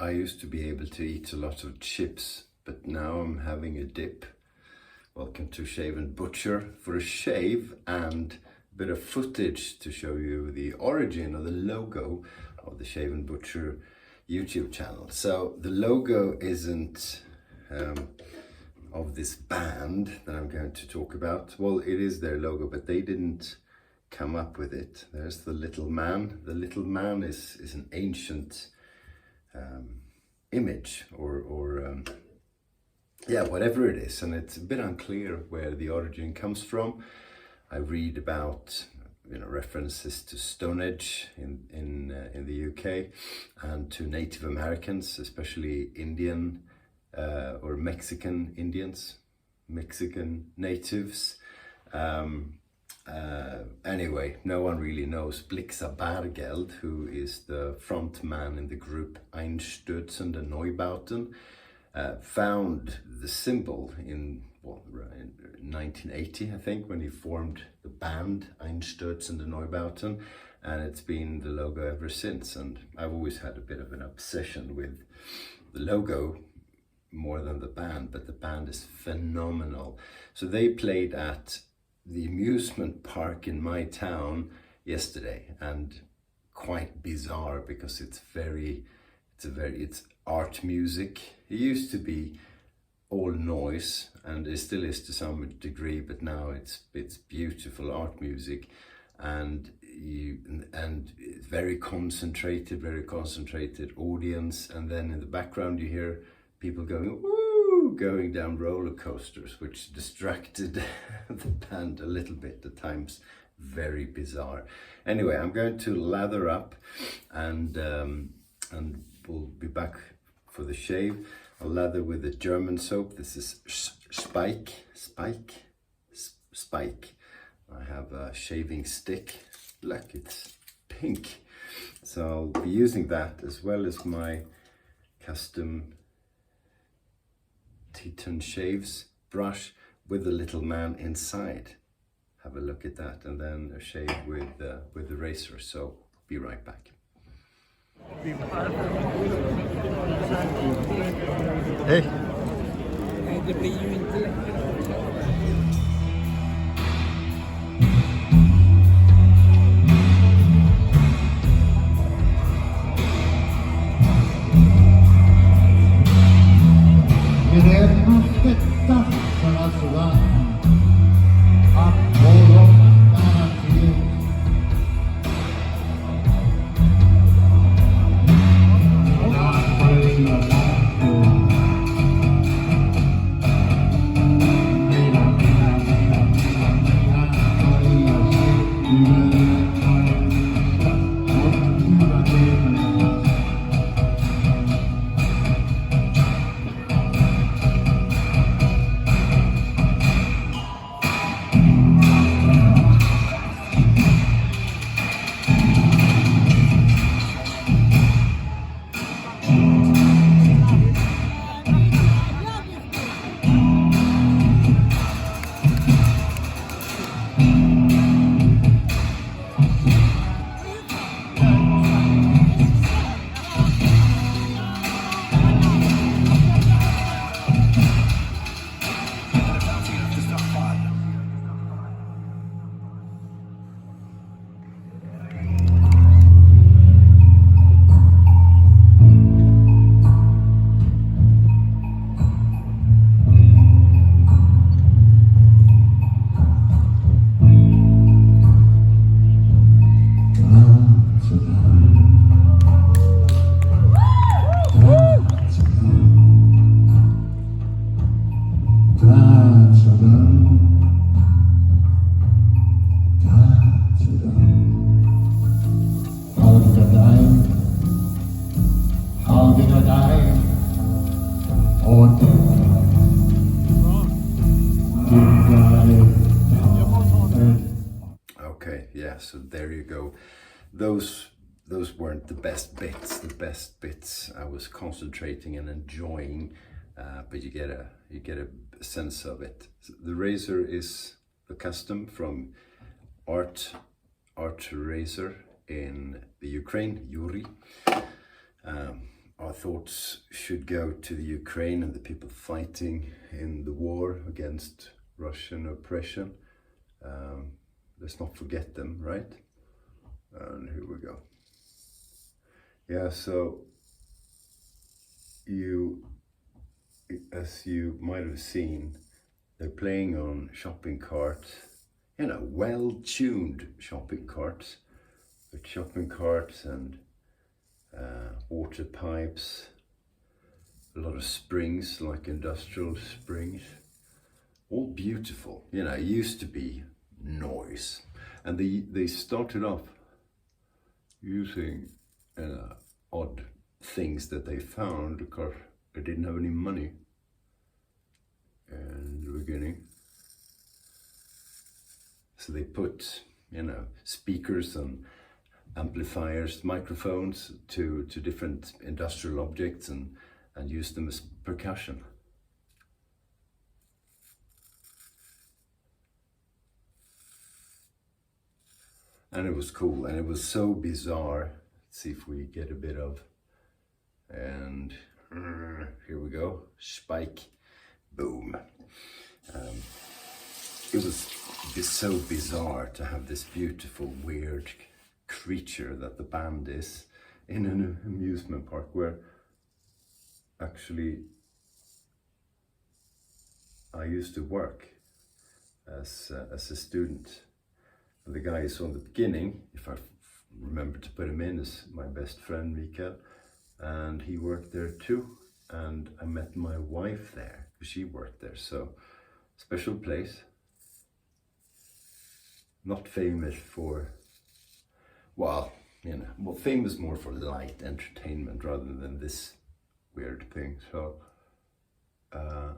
I used to be able to eat a lot of chips, but now I'm having a dip. Welcome to Shave&Butcher for a shave and a bit of footage to show you the origin of the logo of the Shave&Butcher YouTube channel. So the logo isn't of this band that I'm going to talk about. Well, it is their logo, but they didn't come up with it. There's the little man. The little man is an ancient image or yeah, whatever it is, and it's a bit unclear where the origin comes from. I read about references to Stone Age in the UK and to Native Americans, especially Indian or Mexican Indians, Mexican natives. Anyway, no one really knows. Liseberg, who is the front man in the group Einsturzende Neubauten, found the symbol in 1980, I think, when he formed the band Einsturzende Neubauten, and it's been the logo ever since. And I've always had a bit of an obsession with the logo more than the band, but the band is phenomenal. So they played at the amusement park in my town yesterday, and quite bizarre because it's art music. It used to be all noise, and it still is to some degree, but now it's beautiful art music, and it's very concentrated audience, and then in the background you hear people going woo, going down roller coasters, which distracted the band a little bit at times. Very bizarre. Anyway, I'm going to lather up and we'll be back for the shave. I'll lather with a German soap. This is Speick. I have a shaving stick. Look, it's pink. So I'll be using that as well as my custom Titan shaves brush with the little man inside. Have a look at that, and then a shave with the razor. So be right back. Hej! Det blir ju inte lätt. Okay, yeah, so there you go. Those weren't the best bits. The best bits I was concentrating and enjoying, but you get a sense of it. The razor is a custom from Art Razor in the Ukraine, Yuri. thoughts should go to the Ukraine and the people fighting in the war against Russian oppression. Let's not forget them, right? And here we go. Yeah, so as you might have seen, they're playing on shopping carts, you know, well-tuned shopping carts, with shopping carts and water pipes, a lot of springs, like industrial springs, all beautiful. You know, it used to be noise, and they started off using odd things that they found because they didn't have any money in the beginning. So they put, you know, speakers and amplifiers, microphones to different industrial objects and used them as percussion. And it was cool, and it was so bizarre. Let's see if we get a bit of, and here we go, Speick, boom. It was so bizarre to have this beautiful, weird creature that the band is in an amusement park where actually I used to work as a student. The guy you saw in the beginning, if I remember to put him in, is my best friend Mikael, and he worked there too. And I met my wife there because she worked there. So special place. Not famous for, well, you know, well, famous more for light entertainment rather than this weird thing. So I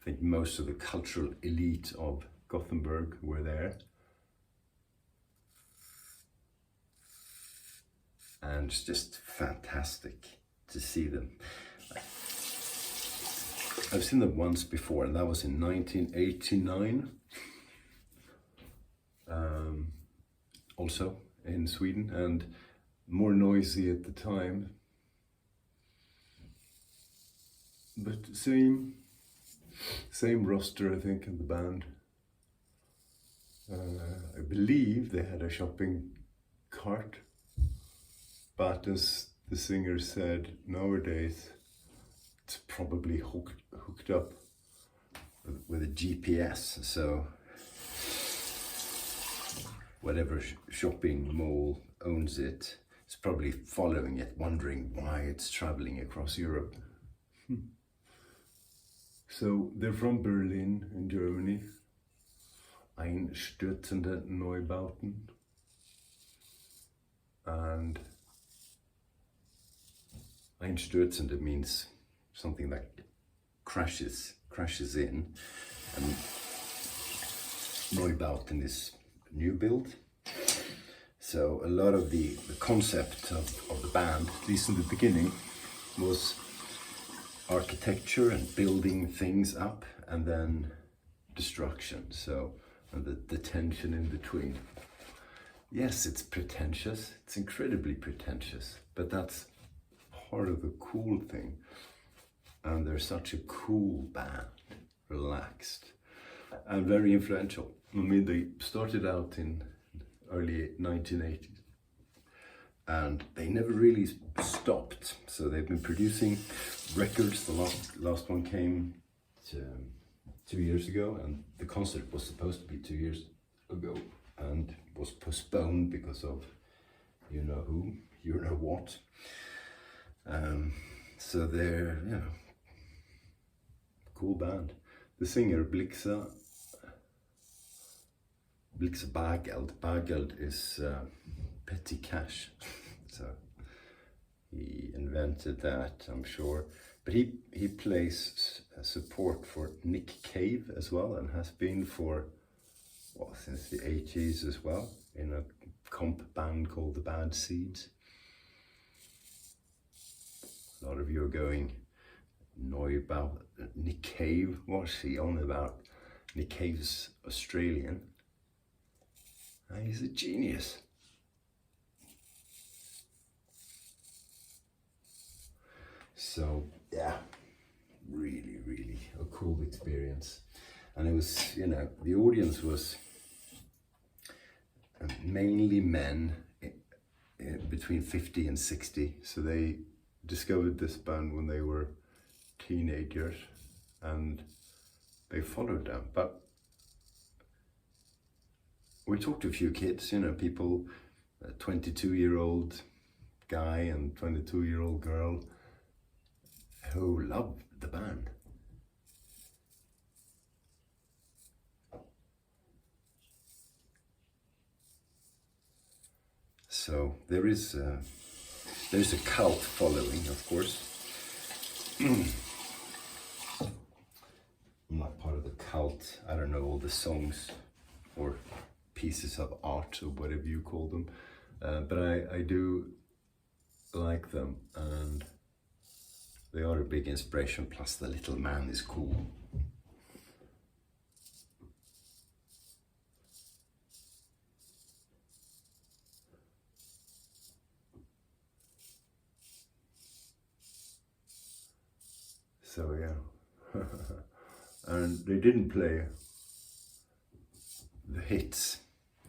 think most of the cultural elite of Gothenburg were there. And it's just fantastic to see them. I've seen them once before, and that was in 1989. Also in Sweden, and more noisy at the time. But same roster, I think, in the band. I believe they had a shopping cart, but as the singer said, nowadays it's probably hooked up with a GPS, so whatever shopping mall owns it is probably following it, wondering why it's traveling across Europe. So they're from Berlin in Germany. Einsturzende Neubauten. And Einsturzende means something that crashes in, and Neubauten is new build. So a lot of the concept of the band, at least in the beginning, was architecture and building things up, and then destruction. So, and the tension in between. Yes, it's pretentious. It's incredibly pretentious, but that's part of the cool thing. And they're such a cool band, relaxed, and very influential. I mean, they started out in early 1980s, and they never really stopped. So they've been producing records. The last one came 2 years ago, and the concert was supposed to be 2 years ago and was postponed because of you know who, you know what. So they're, you know, cool band. The singer Blixa Bageld is petty cash. So he invented that, I'm sure. But he plays support for Nick Cave as well, and has been for, well, since the 80s as well, in a comp band called the Bad Seeds. A lot of you are going, Neubauten, Nick Cave, what's he on about? Nick Cave's Australian. And he's a genius. So yeah, really, really a cool experience. And it was, you know, the audience was mainly men between 50 and 60. So they discovered this band when they were teenagers and they followed them. But we talked to a few kids, you know, people, a 22-year-old guy and 22-year-old girl who loved the band. So there's a cult following, of course. I'm not part of the cult. I don't know all the songs or pieces of art or whatever you call them, but I do like them, and they are a big inspiration. Plus the little man is cool. So yeah, and they didn't play the hits,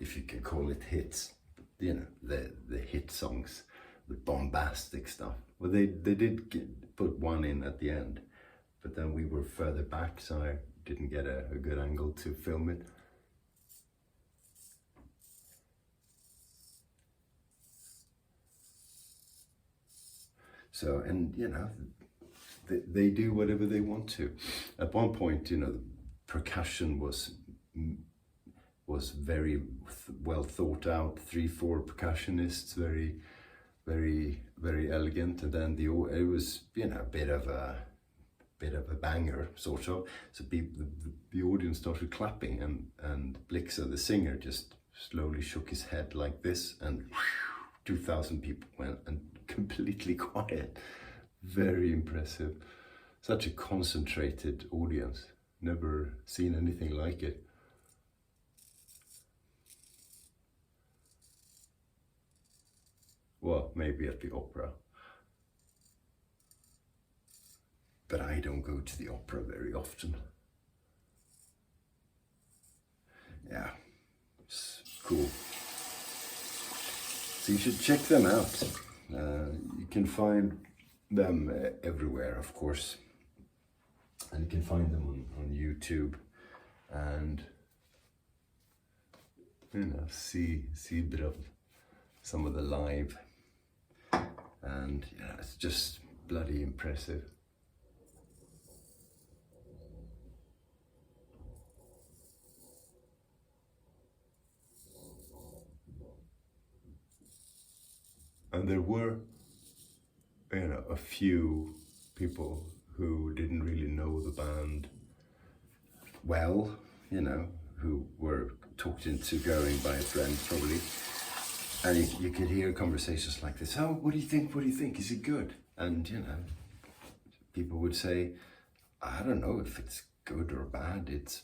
if you can call it hits, you know, the hit songs, the bombastic stuff. Well, they did put one in at the end, but then we were further back, so I didn't get a good angle to film it. So, and you know, they do whatever they want to. At one point, you know, the percussion was very well thought out. 3-4 percussionists, very elegant, and then it was, you know, a bit of a banger, sort of. So the audience started clapping, and Blixa, the singer, just slowly shook his head like this, and 2,000 people went, and completely quiet. Very impressive. Such a concentrated audience. Never seen anything like it. Well, maybe at the opera. But I don't go to the opera very often. Yeah, it's cool. So you should check them out. You can find them everywhere, of course. And you can find them on YouTube, and you know, see a bit of some of the live, and yeah, it's just bloody impressive. And there were, you know, a few people who didn't really know the band well, you know, who were talked into going by a friend probably. And you could hear conversations like this: oh, what do you think? What do you think? Is it good? And, you know, people would say, I don't know if it's good or bad. It's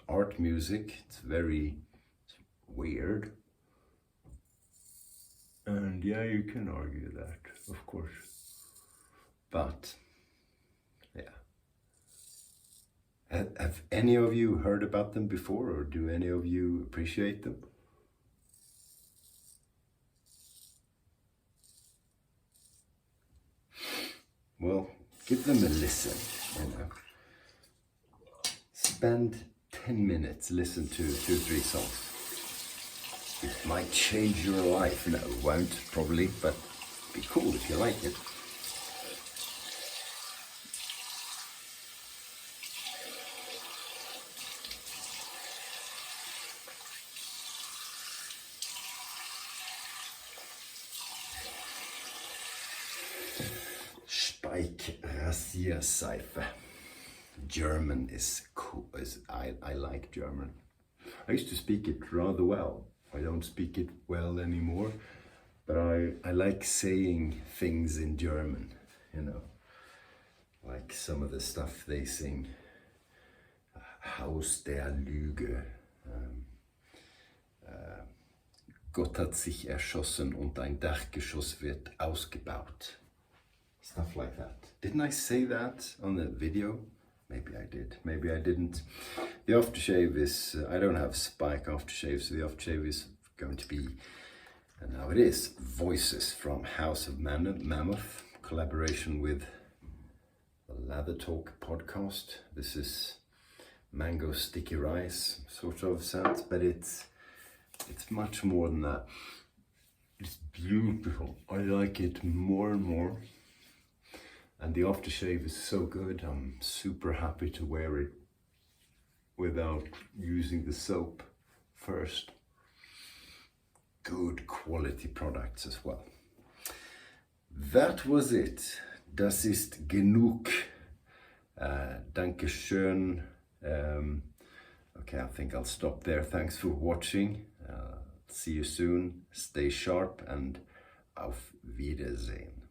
art music. It's very weird. And yeah, you can argue that, of course. But yeah. Have any of you heard about them before, or do any of you appreciate them? Well, give them a listen, you know. Spend 10 minutes, listen to 2-3 songs. It might change your life. No, it won't, probably, but be cool if you like it. Speick Rasierseife. German is cool. I like German. I used to speak it rather well. I don't speak it well anymore, but I like saying things in German, you know, like some of the stuff they sing. Haus der Lüge. Gott hat sich erschossen und ein Dachgeschoss wird ausgebaut. stuff like that. Didn't I say that on the video? Maybe I did, maybe I didn't. The aftershave is, I don't have Speick aftershave, so the aftershave is going to be, and now it is, Voices from House of Mammoth, collaboration with the Lather Talk podcast. This is mango sticky rice sort of sounds, but it's much more than that. It's beautiful. I like it more and more. And the aftershave is so good. I'm super happy to wear it without using the soap first. Good quality products as well. That was it. Das ist genug. Dankeschön. Okay, I think I'll stop there. Thanks for watching. See you soon. Stay sharp and auf Wiedersehen.